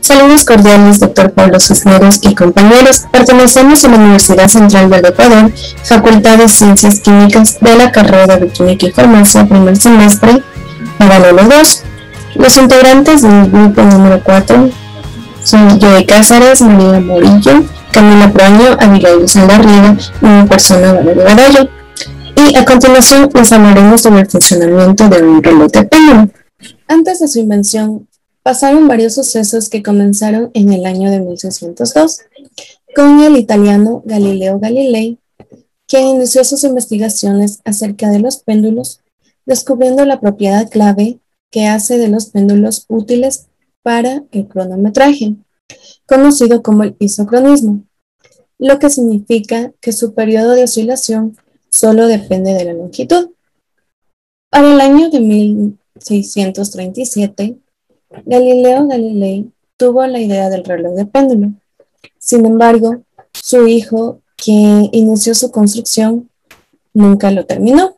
Saludos cordiales, doctor Pablo Cisneros y compañeros. Pertenecemos a la Universidad Central del Ecuador, Facultad de Ciencias Químicas de la carrera de Química y Farmacia, primer semestre, paralelo 2. Los integrantes del grupo número 4 son Joey Cázares, María Morillo, Camila Proaño, Abigail Saldarriaga y mi persona, Valeria Badallo. Y a continuación les hablaremos sobre el funcionamiento de un reloj de péndulo. Antes de su invención, pasaron varios sucesos que comenzaron en el año de 1602, con el italiano Galileo Galilei, quien inició sus investigaciones acerca de los péndulos, descubriendo la propiedad clave que hace de los péndulos útiles para el cronometraje, conocido como el isocronismo, lo que significa que su periodo de oscilación solo depende de la longitud. Para el año de 1637, Galileo Galilei tuvo la idea del reloj de péndulo. Sin embargo, su hijo, quien inició su construcción, nunca lo terminó.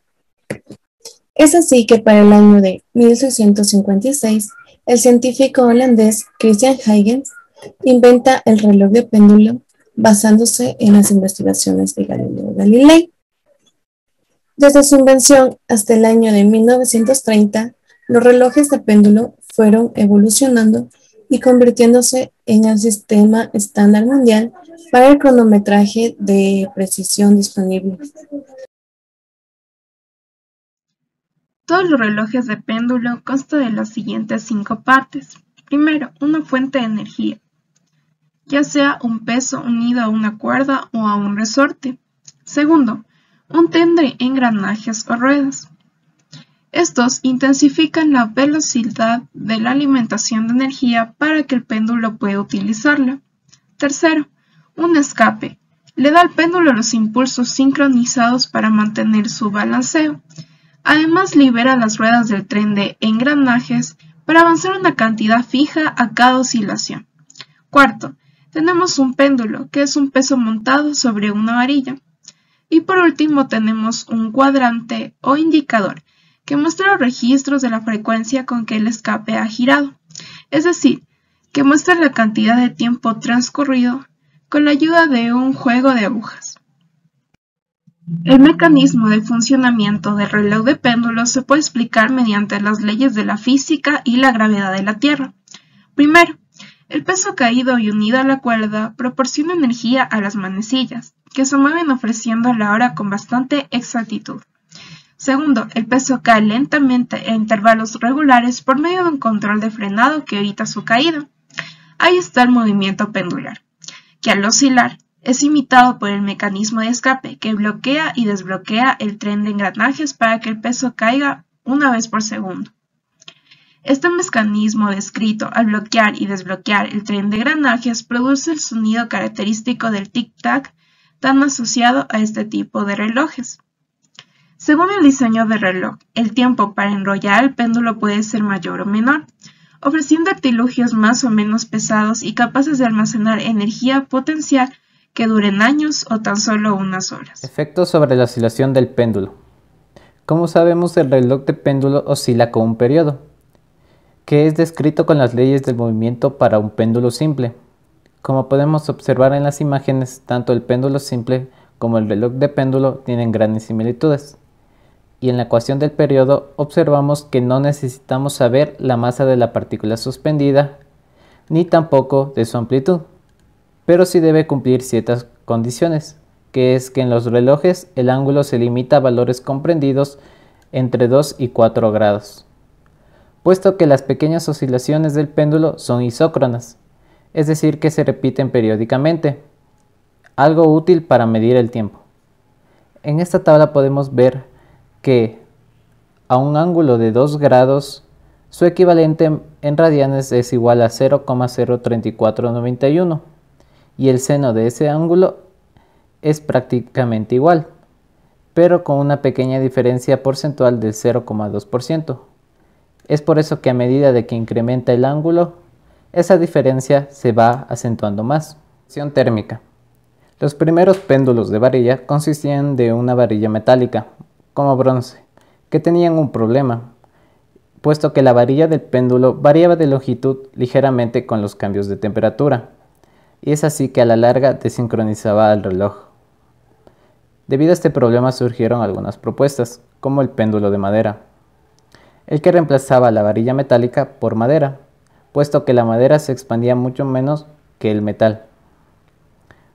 Es así que para el año de 1656, el científico holandés Christian Huygens inventa el reloj de péndulo basándose en las investigaciones de Galileo Galilei. Desde su invención hasta el año de 1930, los relojes de péndulo fueron evolucionando y convirtiéndose en el sistema estándar mundial para el cronometraje de precisión disponible. Todos los relojes de péndulo constan de las siguientes 5 partes. Primero, una fuente de energía, ya sea un peso unido a una cuerda o a un resorte. Segundo, un tren de engranajes o ruedas. Estos intensifican la velocidad de la alimentación de energía para que el péndulo pueda utilizarla. Tercero, un escape. Le da al péndulo los impulsos sincronizados para mantener su balanceo. Además, libera las ruedas del tren de engranajes para avanzar una cantidad fija a cada oscilación. Cuarto, tenemos un péndulo, que es un peso montado sobre una varilla. Y por último tenemos un cuadrante o indicador, que muestra los registros de la frecuencia con que el escape ha girado, es decir, que muestra la cantidad de tiempo transcurrido con la ayuda de un juego de agujas. El mecanismo de funcionamiento del reloj de péndulo se puede explicar mediante las leyes de la física y la gravedad de la Tierra. Primero, el peso caído y unido a la cuerda proporciona energía a las manecillas, que se mueven ofreciendo la hora con bastante exactitud. Segundo, el peso cae lentamente a intervalos regulares por medio de un control de frenado que evita su caída. Ahí está el movimiento pendular, que al oscilar es imitado por el mecanismo de escape que bloquea y desbloquea el tren de engranajes para que el peso caiga una vez por segundo. Este mecanismo descrito al bloquear y desbloquear el tren de engranajes produce el sonido característico del tic-tac tan asociado a este tipo de relojes. Según el diseño del reloj, el tiempo para enrollar el péndulo puede ser mayor o menor, ofreciendo artilugios más o menos pesados y capaces de almacenar energía potencial que duren años o tan solo unas horas. Efectos sobre la oscilación del péndulo. Como sabemos, el reloj de péndulo oscila con un periodo, que es descrito con las leyes del movimiento para un péndulo simple. Como podemos observar en las imágenes, tanto el péndulo simple como el reloj de péndulo tienen grandes similitudes. Y en la ecuación del periodo observamos que no necesitamos saber la masa de la partícula suspendida, ni tampoco de su amplitud, pero sí debe cumplir ciertas condiciones, que es que en los relojes el ángulo se limita a valores comprendidos entre 2 y 4 grados, puesto que las pequeñas oscilaciones del péndulo son isócronas, es decir que se repiten periódicamente, algo útil para medir el tiempo. En esta tabla podemos ver que a un ángulo de 2 grados, su equivalente en radianes es igual a 0,03491 y el seno de ese ángulo es prácticamente igual, pero con una pequeña diferencia porcentual del 0,2%. Es por eso que a medida de que incrementa el ángulo, esa diferencia se va acentuando más. Acción térmica. Los primeros péndulos de varilla consistían de una varilla metálica, como bronce, que tenían un problema, puesto que la varilla del péndulo variaba de longitud ligeramente con los cambios de temperatura, y es así que a la larga desincronizaba al reloj. Debido a este problema surgieron algunas propuestas, como el péndulo de madera, el que reemplazaba la varilla metálica por madera, puesto que la madera se expandía mucho menos que el metal.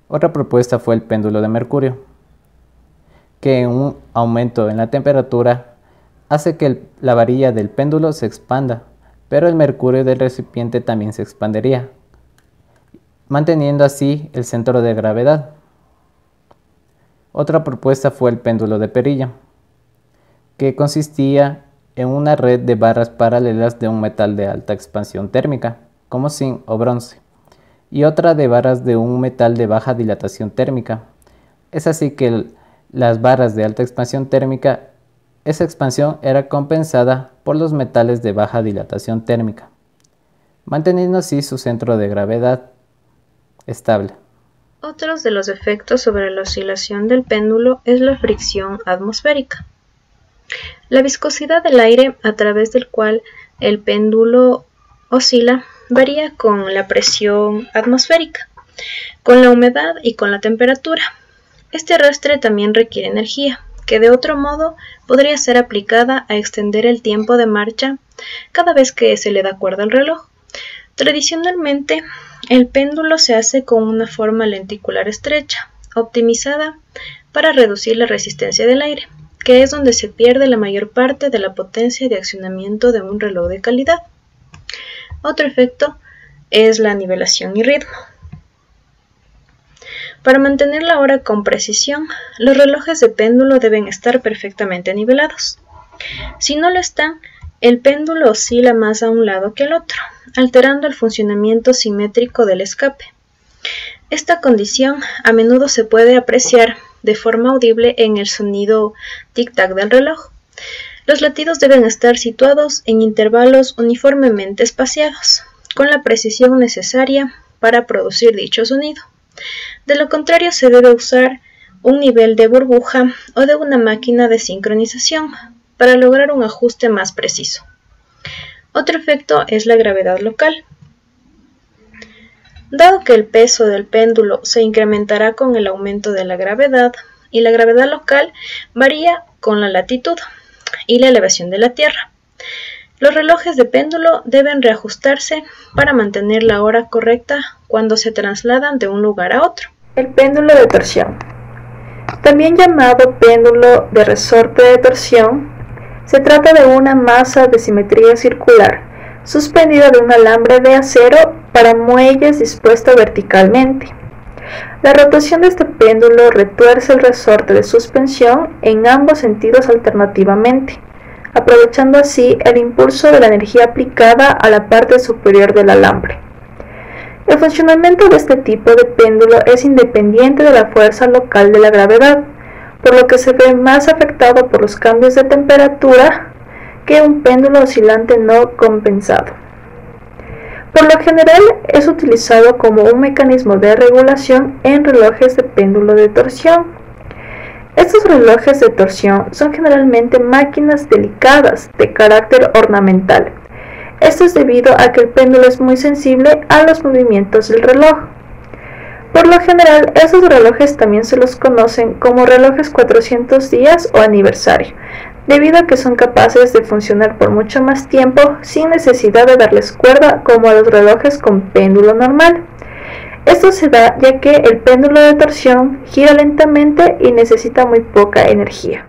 Otra propuesta fue el péndulo de mercurio, que un aumento en la temperatura hace que la varilla del péndulo se expanda, pero el mercurio del recipiente también se expandería, manteniendo así el centro de gravedad. Otra propuesta fue el péndulo de perilla, que consistía en una red de barras paralelas de un metal de alta expansión térmica, como zinc o bronce, y otra de barras de un metal de baja dilatación térmica. Es así que las barras de alta expansión térmica, esa expansión era compensada por los metales de baja dilatación térmica, manteniendo así su centro de gravedad estable. Otros de los efectos sobre la oscilación del péndulo es la fricción atmosférica. La viscosidad del aire a través del cual el péndulo oscila varía con la presión atmosférica, con la humedad y con la temperatura. Este arrastre también requiere energía, que de otro modo podría ser aplicada a extender el tiempo de marcha cada vez que se le da cuerda al reloj. Tradicionalmente, el péndulo se hace con una forma lenticular estrecha, optimizada para reducir la resistencia del aire, que es donde se pierde la mayor parte de la potencia de accionamiento de un reloj de calidad. Otro efecto es la nivelación y ritmo. Para mantener la hora con precisión, los relojes de péndulo deben estar perfectamente nivelados. Si no lo están, el péndulo oscila más a un lado que al otro, alterando el funcionamiento simétrico del escape. Esta condición a menudo se puede apreciar de forma audible en el sonido tic-tac del reloj. Los latidos deben estar situados en intervalos uniformemente espaciados, con la precisión necesaria para producir dicho sonido. De lo contrario, se debe usar un nivel de burbuja o de una máquina de sincronización para lograr un ajuste más preciso. Otro efecto es la gravedad local. Dado que el peso del péndulo se incrementará con el aumento de la gravedad, y la gravedad local varía con la latitud y la elevación de la Tierra, los relojes de péndulo deben reajustarse para mantener la hora correcta cuando se trasladan de un lugar a otro. El péndulo de torsión, también llamado péndulo de resorte de torsión, se trata de una masa de simetría circular, suspendida de un alambre de acero para muelles dispuesto verticalmente. La rotación de este péndulo retuerce el resorte de suspensión en ambos sentidos alternativamente, aprovechando así el impulso de la energía aplicada a la parte superior del alambre. El funcionamiento de este tipo de péndulo es independiente de la fuerza local de la gravedad, por lo que se ve más afectado por los cambios de temperatura que un péndulo oscilante no compensado. Por lo general es utilizado como un mecanismo de regulación en relojes de péndulo de torsión. Estos relojes de torsión son generalmente máquinas delicadas de carácter ornamental. Esto es debido a que el péndulo es muy sensible a los movimientos del reloj. Por lo general, esos relojes también se los conocen como relojes 400 días o aniversario, debido a que son capaces de funcionar por mucho más tiempo sin necesidad de darles cuerda como a los relojes con péndulo normal. Esto se da ya que el péndulo de torsión gira lentamente y necesita muy poca energía.